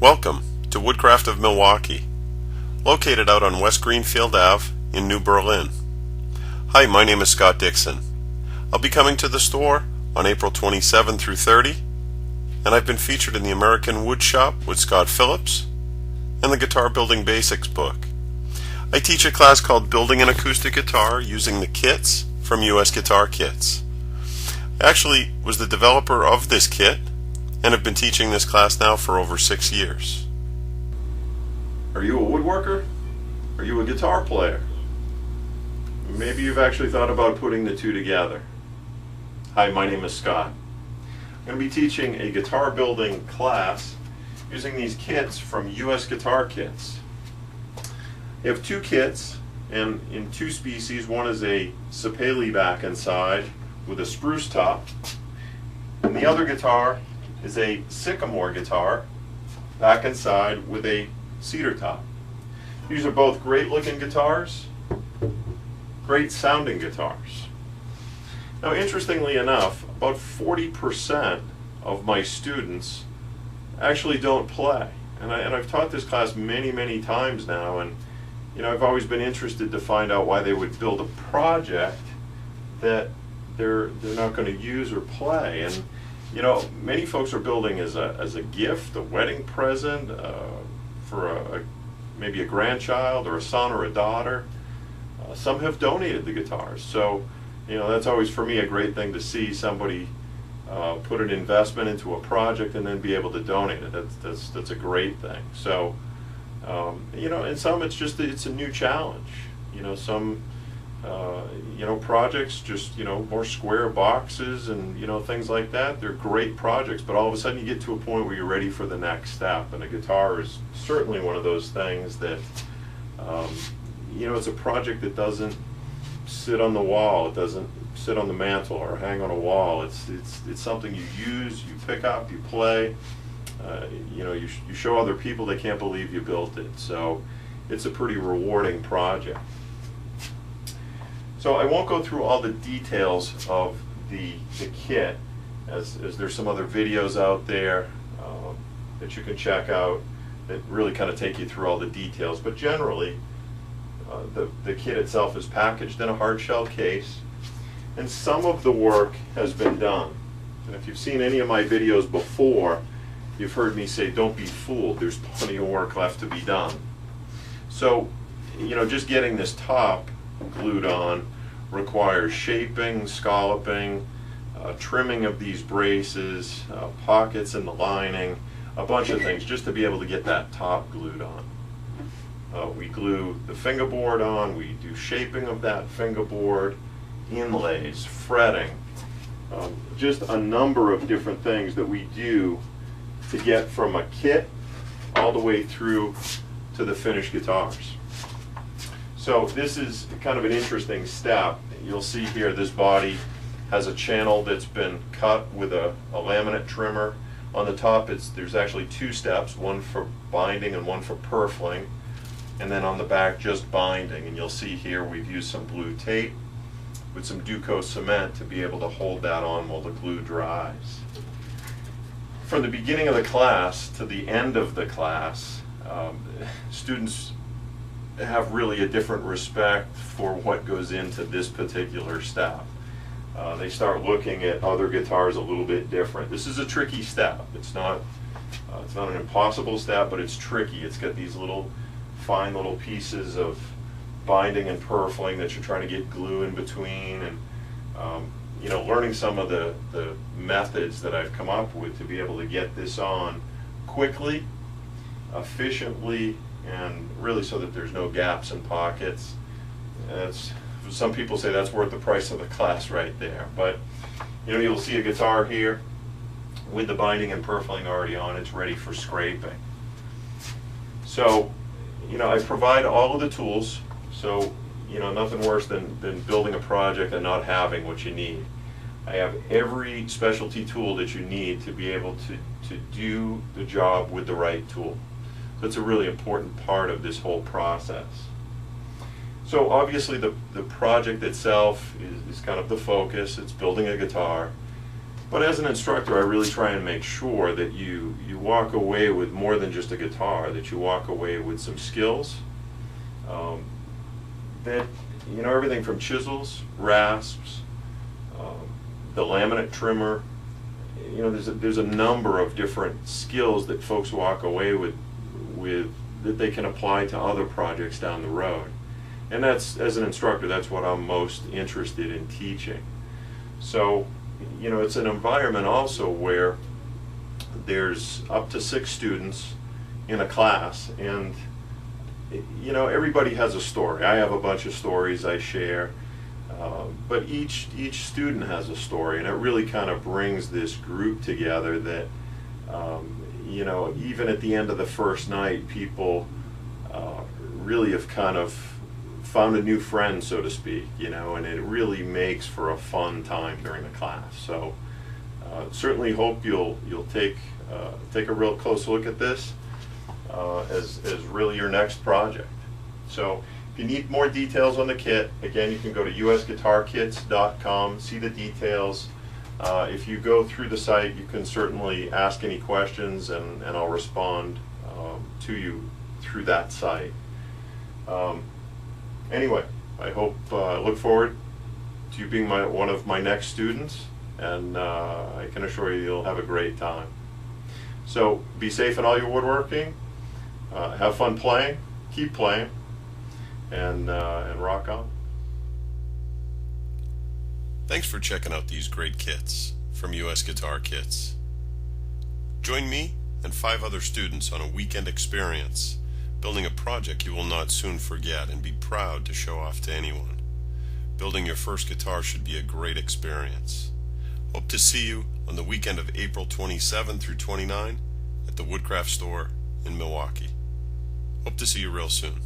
Welcome to Woodcraft of Milwaukee, located out on West Greenfield Ave in New Berlin. Hi, my name is Scott Dixon. I'll be coming to the store on April 27 through 30, and I've been featured in the American Wood Shop with Scott Phillips and the Guitar Building Basics book. I teach a class called Building an Acoustic Guitar using the kits from US Guitar Kits. I actually was the developer of this kit and have been teaching this class now for over 6 years. Are you a woodworker? Are you a guitar player? Maybe you've actually thought about putting the two together. Hi, my name is Scott. I'm going to be teaching a guitar building class using these kits from US Guitar Kits. They have two kits, and in two species. One is a sapele back and side with a spruce top, and the other guitar is a sycamore guitar, back and side with a cedar top. These are both great looking guitars, great sounding guitars. Now, interestingly enough, about 40% of my students actually don't play. And I've taught this class many times now, and I've always been interested to find out why they would build a project that they're not going to use or play. And many folks are building as a gift, a wedding present, for maybe a grandchild or a son or a daughter. Some have donated the guitars, so that's always for me a great thing to see somebody put an investment into a project and then be able to donate it. That's a great thing. So and some it's a new challenge. Some projects just more square boxes and things like that. They're great projects, but all of a sudden you get to a point where you're ready for the next step, and a guitar is certainly one of those things that it's a project that doesn't sit on the wall, it doesn't sit on the mantle or hang on a wall. It's something you use, you pick up, you play. You show other people, they can't believe you built it. So it's a pretty rewarding project. So I won't go through all the details of the kit, as there's some other videos out there that you can check out that really kind of take you through all the details. But generally, the kit itself is packaged in a hard shell case, and some of the work has been done. And if you've seen any of my videos before, you've heard me say, don't be fooled, there's plenty of work left to be done. So, just getting this top glued on requires shaping, scalloping, trimming of these braces, pockets in the lining, a bunch of things just to be able to get that top glued on. We glue the fingerboard on, we do shaping of that fingerboard, inlays, fretting, just a number of different things that we do to get from a kit all the way through to the finished guitars. So this is kind of an interesting step. You'll see here this body has a channel that's been cut with a laminate trimmer. On the top there's actually two steps, one for binding and one for purfling, and then on the back just binding. And you'll see here we've used some blue tape with some Duco cement to be able to hold that on while the glue dries. From the beginning of the class to the end of the class, students have really a different respect for what goes into this particular step. They start looking at other guitars a little bit different. This is a tricky step. It's not an impossible step, but it's tricky. It's got these fine little pieces of binding and purfling that you're trying to get glue in between, and learning some of the methods that I've come up with to be able to get this on quickly, efficiently, and really so that there's no gaps and pockets. Some people say that's worth the price of the class right there. But you'll see a guitar here with the binding and purfling already on. It's ready for scraping. So I provide all of the tools. So nothing worse than building a project and not having what you need. I have every specialty tool that you need to be able to do the job with the right tool. So it's a really important part of this whole process. So obviously the project itself is kind of the focus. It's building a guitar. But as an instructor, I really try and make sure that you walk away with more than just a guitar, that you walk away with some skills. That, you know, everything from chisels, rasps, the laminate trimmer, you know, there's a number of different skills that folks walk away with that they can apply to other projects down the road. And that's, as an instructor, that's what I'm most interested in teaching. So, you know, it's an environment also where there's up to 6 students in a class, and you know, everybody has a story. I have a bunch of stories I share, but each student has a story, and it really kind of brings this group together that, you know, even at the end of the first night, people really have kind of found a new friend, so to speak, you know, and it really makes for a fun time during the class. So certainly hope you'll take a real close look at this as really your next project. So if you need more details on the kit, again, you can go to usguitarkits.com, see the details. If you go through the site, you can certainly ask any questions, and I'll respond to you through that site. Anyway, I look forward to you being one of my next students, and I can assure you you'll have a great time. So be safe in all your woodworking, have fun playing, keep playing, and rock on. Thanks for checking out these great kits from US Guitar Kits. Join me and 5 other students on a weekend experience, building a project you will not soon forget and be proud to show off to anyone. Building your first guitar should be a great experience. Hope to see you on the weekend of April 27 through 29 at the Woodcraft Store in Milwaukee. Hope to see you real soon.